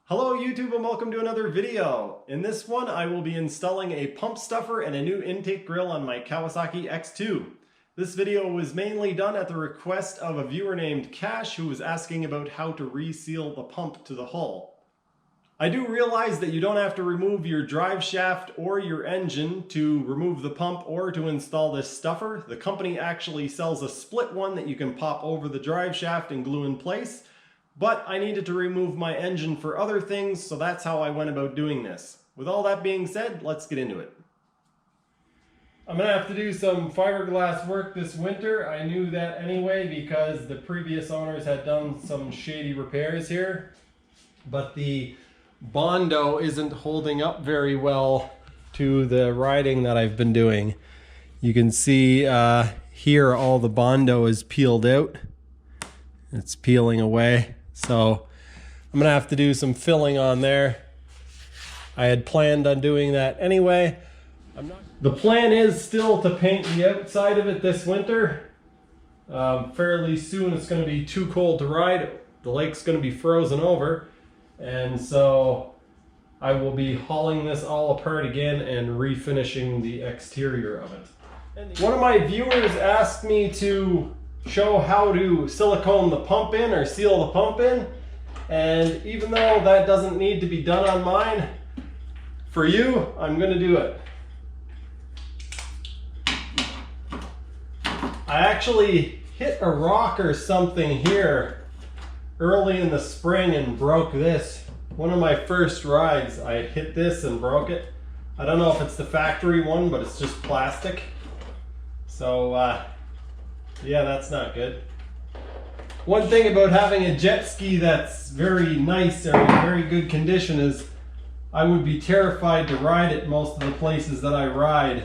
Hello YouTube and welcome to another video. In this one I will be installing a pump stuffer and a new intake grill on my Kawasaki X2. This video was mainly done at the request of a viewer named Cash who was asking about how to reseal the pump to the hull. I do realize that you don't have to remove your drive shaft or your engine to remove the pump or to install this stuffer. The company actually sells a split one that you can pop over the drive shaft and glue in place. But I needed to remove my engine for other things, so that's how I went about doing this. With all that being said, let's get into it. I'm going to have to do some fiberglass work this winter. I knew that anyway because the previous owners had done some shady repairs here. But the Bondo isn't holding up very well to the riding that I've been doing. You can see here all the Bondo is peeled out. It's peeling away. So I'm gonna have to do some filling on there. I had planned on doing that anyway. The plan is still to paint the outside of it this winter. Fairly soon it's gonna be too cold to ride. The lake's gonna be frozen over. And so I will be hauling this all apart again and refinishing the exterior of it. One of my viewers asked me to show how to silicone the pump in or seal the pump in, and even though that doesn't need to be done on mine, for you I'm going to do it. I actually hit a rock or something here early in the spring and broke this. One of my first rides I hit this and broke it. I don't know if it's the factory one, but it's just plastic. So yeah, that's not good. One thing about having a jet ski that's very nice or in very good condition is I would be terrified to ride it most of the places that I ride.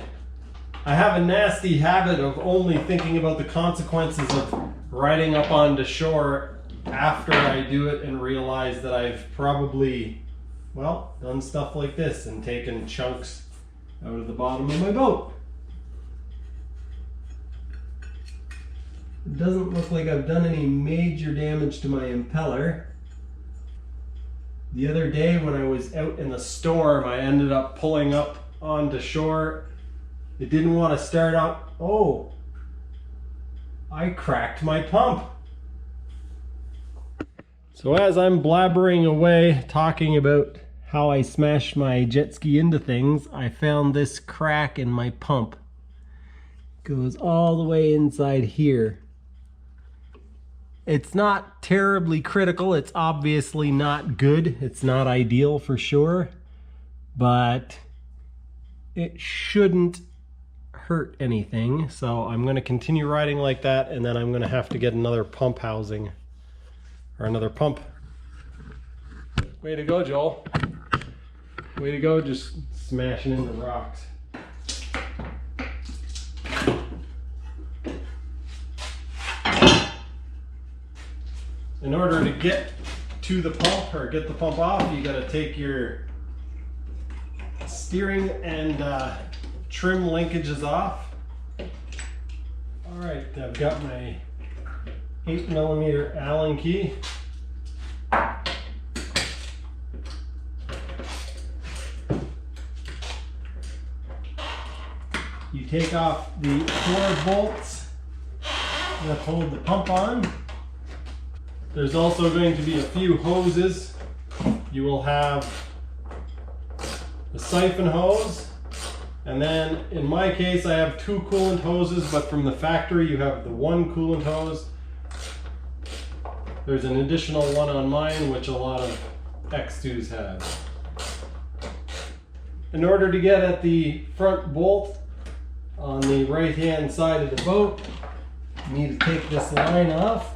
I have a nasty habit of only thinking about the consequences of riding up onto shore after I do it and realize that I've probably, well, done stuff like this and taken chunks out of the bottom of my boat. It doesn't look like I've done any major damage to my impeller. The other day when I was out in the storm, I ended up pulling up onto shore. It didn't want to start up. Oh, I cracked my pump. So as I'm blabbering away talking about how I smashed my jet ski into things, I found this crack in my pump. It goes all the way inside here. It's not terribly critical. It's obviously not good. It's not ideal for sure, but it shouldn't hurt anything. So I'm going to continue riding like that, and then I'm going to have to get another pump housing or another pump. Way to go, Joel. Way to go, just smashing into rocks. In order to get to the pump or get the pump off, you got to take your steering and trim linkages off. All right, I've got my 8mm Allen key. You take off the 4 bolts that hold the pump on. There's also going to be a few hoses. You will have the siphon hose, and then in my case I have 2 coolant hoses, but from the factory you have the 1 coolant hose. There's an additional one on mine, which a lot of X2s have. In order to get at the front bolt on the right hand side of the boat, you need to take this line off.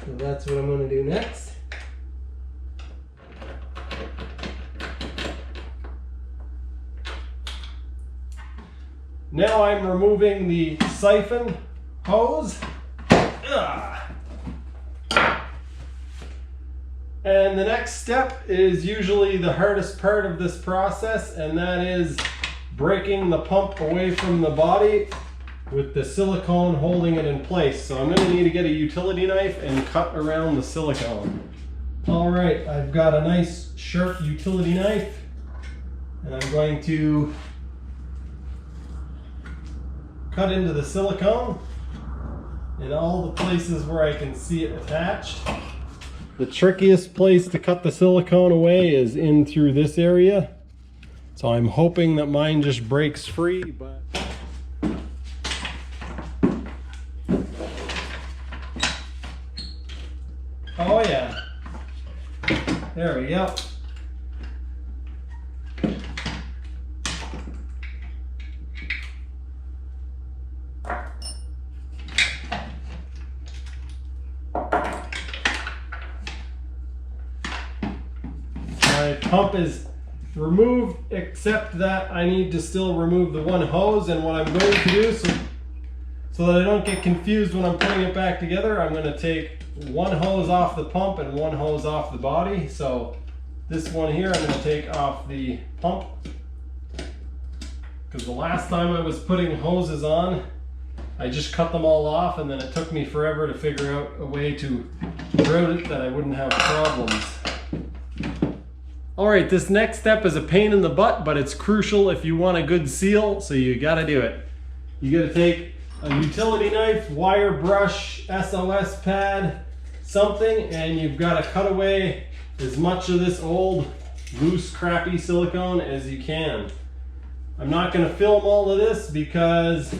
So that's what I'm going to do next. Now I'm removing the siphon hose. And the next step is usually the hardest part of this process, and that is breaking the pump away from the body with the silicone holding it in place. So I'm going to need to get a utility knife and cut around the silicone. All right, I've got a nice sharp utility knife, and I'm going to cut into the silicone in all the places where I can see it attached. The trickiest place to cut the silicone away is in through this area. So I'm hoping that mine just breaks free, but oh yeah, there we go. My pump is removed, except that I need to still remove the one hose, and what I'm going to do, so that I don't get confused when I'm putting it back together, I'm going to take one hose off the pump and one hose off the body. So this one here I'm going to take off the pump, because the last time I was putting hoses on, I just cut them all off, and then it took me forever to figure out a way to route it that I wouldn't have problems. Alright, this next step is a pain in the butt, but it's crucial if you want a good seal, so you gotta do it. You gotta take a utility knife, wire brush, SOS pad, something, and you've gotta cut away as much of this old, loose, crappy silicone as you can. I'm not gonna film all of this because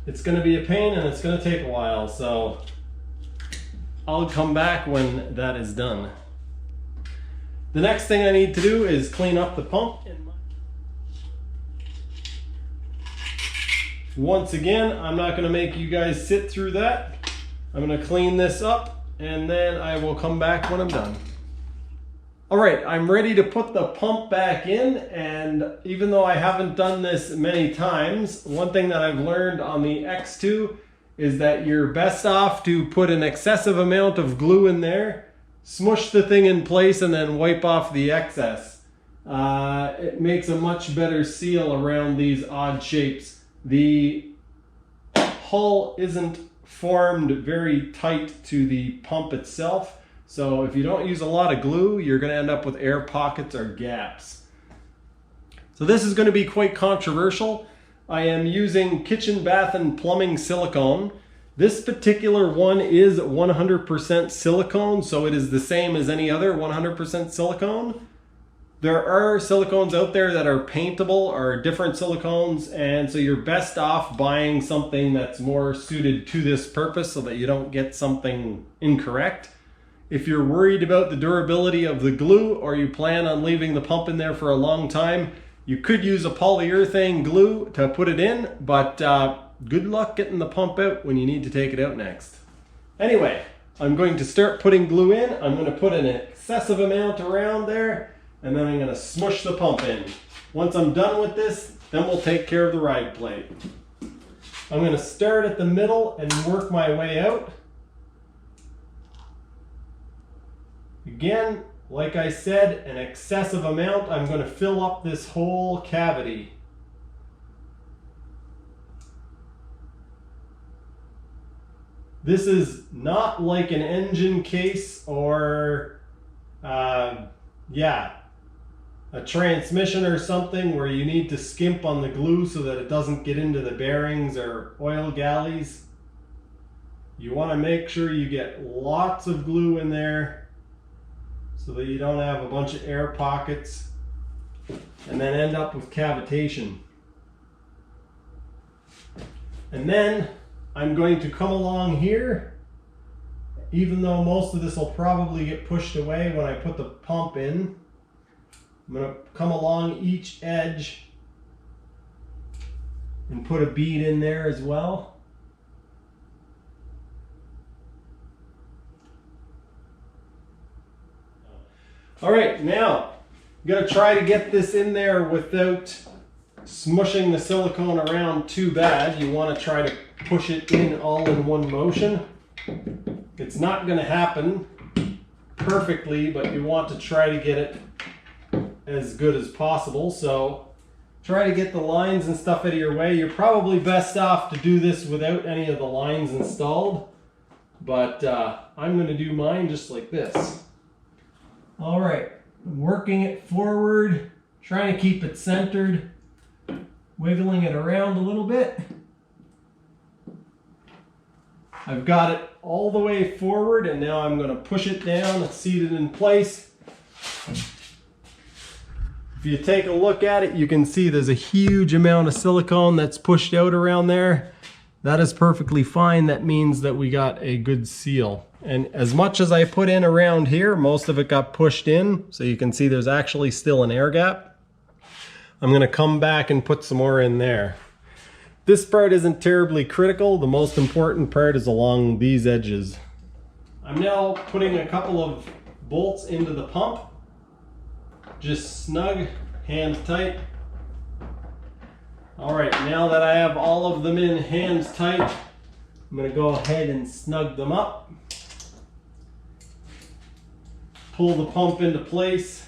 it's gonna be a pain and it's gonna take a while, so I'll come back when that is done. The next thing I need to do is clean up the pump. Once again, I'm not going to make you guys sit through that. I'm going to clean this up, and then I will come back when I'm done. Alright, I'm ready to put the pump back in, and even though I haven't done this many times, one thing that I've learned on the X2 is that you're best off to put an excessive amount of glue in there, smush the thing in place, and then wipe off the excess. It makes a much better seal around these odd shapes. The hull isn't formed very tight to the pump itself, so if you don't use a lot of glue, you're going to end up with air pockets or gaps. So this is going to be quite controversial. I am using kitchen, bath, and plumbing silicone. This particular one is 100% silicone, so it is the same as any other 100% silicone. There are silicones out there that are paintable or different silicones, and so you're best off buying something that's more suited to this purpose so that you don't get something incorrect. If you're worried about the durability of the glue, or you plan on leaving the pump in there for a long time, you could use a polyurethane glue to put it in, but good luck getting the pump out when you need to take it out next. Anyway, I'm going to start putting glue in. I'm going to put an excessive amount around there, and then I'm going to smush the pump in. Once I'm done with this, then we'll take care of the ride plate. I'm going to start at the middle and work my way out. Again, like I said, an excessive amount. I'm going to fill up this whole cavity. This is not like an engine case or, a transmission or something where you need to skimp on the glue so that it doesn't get into the bearings or oil galleys. You want to make sure you get lots of glue in there so that you don't have a bunch of air pockets and then end up with cavitation. And then I'm going to come along here, even though most of this will probably get pushed away when I put the pump in. I'm going to come along each edge and put a bead in there as well. All right, now I'm going to try to get this in there without smushing the silicone around too bad. You want to try to push it in all in one motion. It's not going to happen perfectly, but you want to try to get it as good as possible. So try to get the lines and stuff out of your way. You're probably best off to do this without any of the lines installed, but I'm going to do mine just like this. All right, working it forward, trying to keep it centered, wiggling it around a little bit. I've got it all the way forward, and now I'm going to push it down and seat it in place. If you take a look at it, you can see there's a huge amount of silicone that's pushed out around there. That is perfectly fine. That means that we got a good seal. And as much as I put in around here, most of it got pushed in. So you can see there's actually still an air gap. I'm going to come back and put some more in there. This part isn't terribly critical. The most important part is along these edges. I'm now putting a couple of bolts into the pump. Just snug, hand tight. All right, now that I have all of them in hands tight, I'm going to go ahead and snug them up. Pull the pump into place.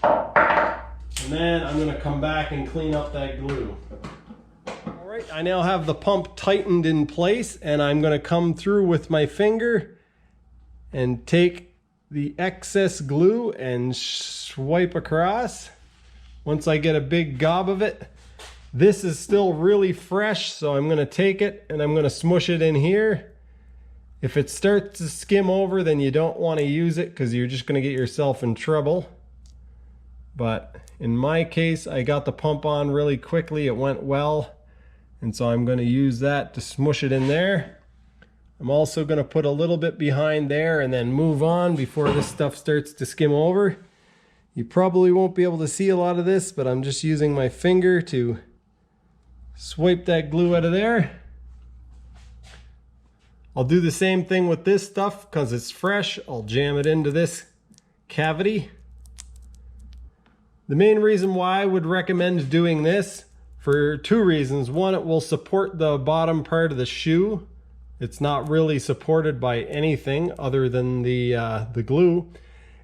And then I'm going to come back and clean up that glue. I now have the pump tightened in place, and I'm going to come through with my finger and take the excess glue and swipe across. Once I get a big gob of it, this is still really fresh, so I'm going to take it and I'm going to smush it in here. If it starts to skim over, then you don't want to use it because you're just going to get yourself in trouble. But in my case, I got the pump on really quickly. It went well. And so I'm going to use that to smush it in there. I'm also going to put a little bit behind there and then move on before this stuff starts to skim over. You probably won't be able to see a lot of this, but I'm just using my finger to swipe that glue out of there. I'll do the same thing with this stuff because it's fresh. I'll jam it into this cavity. The main reason why I would recommend doing this, for two reasons. One, it will support the bottom part of the shoe. It's not really supported by anything other than the glue.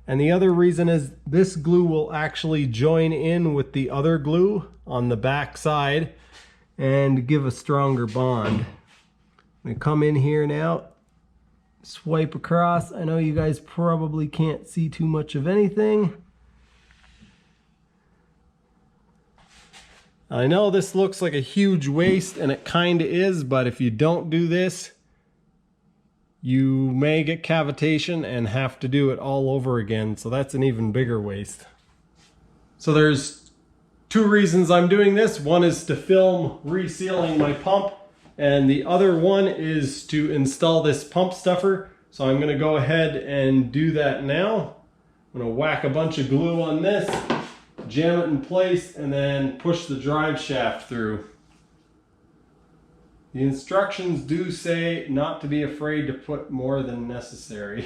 And the other reason is this glue will actually join in with the other glue on the back side and give a stronger bond. I'm gonna come in here now, swipe across. I know you guys probably can't see too much of anything. I know this looks like a huge waste, and it kind of is, but if you don't do this, you may get cavitation and have to do it all over again, so that's an even bigger waste. So there's two reasons I'm doing this. One is to film resealing my pump, and the other one is to install this pump stuffer. So I'm going to go ahead and do that now. I'm going to whack a bunch of glue on this, jam it in place, and then push the drive shaft through. The instructions do say not to be afraid to put more than necessary.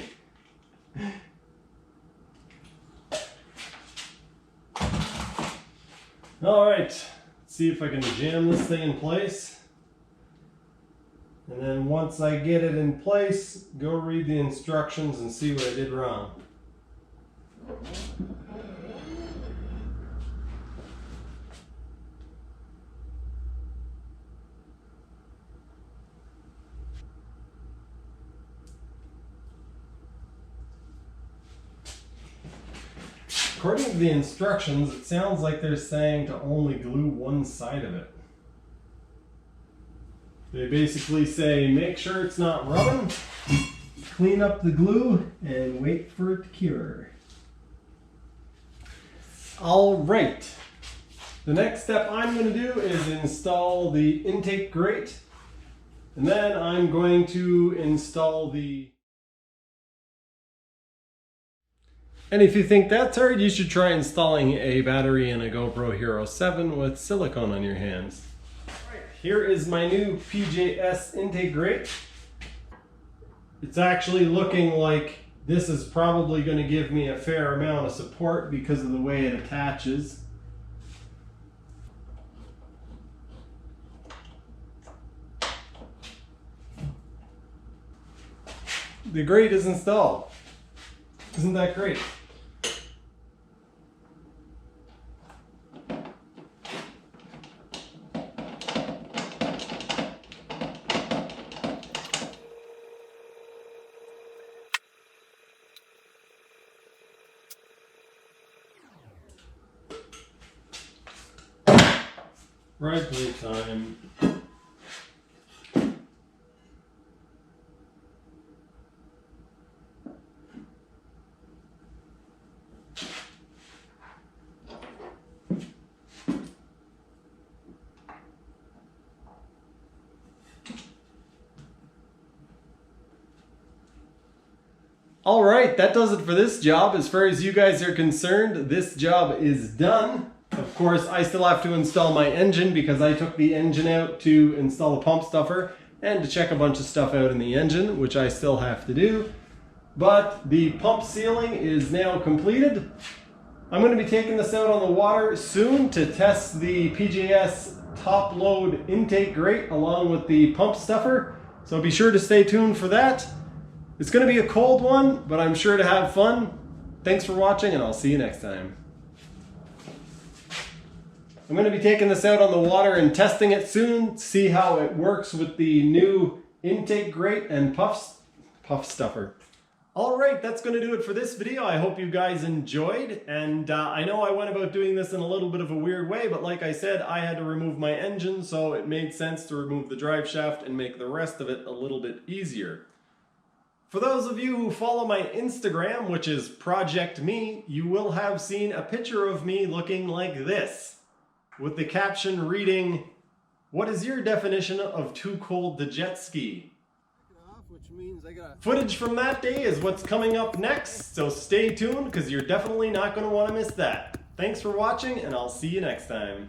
All right, let's see if I can jam this thing in place. And then once I get it in place, go read the instructions and see what I did wrong. According to the instructions, it sounds like they're saying to only glue one side of it. They basically say, make sure it's not rubbing, clean up the glue, and wait for it to cure. All right. The next step I'm going to do is install the intake grate, and then I'm going to install the... And if you think that's hard, you should try installing a battery in a GoPro Hero 7 with silicone on your hands. Alright, here is my new PJS intake grate. It's actually looking like this is probably going to give me a fair amount of support because of the way it attaches. The grate is installed. Isn't that great? Right play time. Alright, that does it for this job. As far as you guys are concerned, this job is done. Of course, I still have to install my engine because I took the engine out to install a pump stuffer and to check a bunch of stuff out in the engine, which I still have to do. But the pump sealing is now completed. I'm going to be taking this out on the water soon to test the PJS top load intake grate along with the pump stuffer. So be sure to stay tuned for that. It's going to be a cold one, but I'm sure to have fun. Thanks for watching, and I'll see you next time. I'm going to be taking this out on the water and testing it soon, see how it works with the new intake grate and puff stuffer. Alright, that's going to do it for this video. I hope you guys enjoyed, and I know I went about doing this in a little bit of a weird way, but like I said, I had to remove my engine, so it made sense to remove the drive shaft and make the rest of it a little bit easier. For those of you who follow my Instagram, which is Project Me, you will have seen a picture of me looking like this, with the caption reading, "What is your definition of too cold to jet ski?" Footage from that day is what's coming up next, so stay tuned because you're definitely not going to want to miss that. Thanks for watching, and I'll see you next time.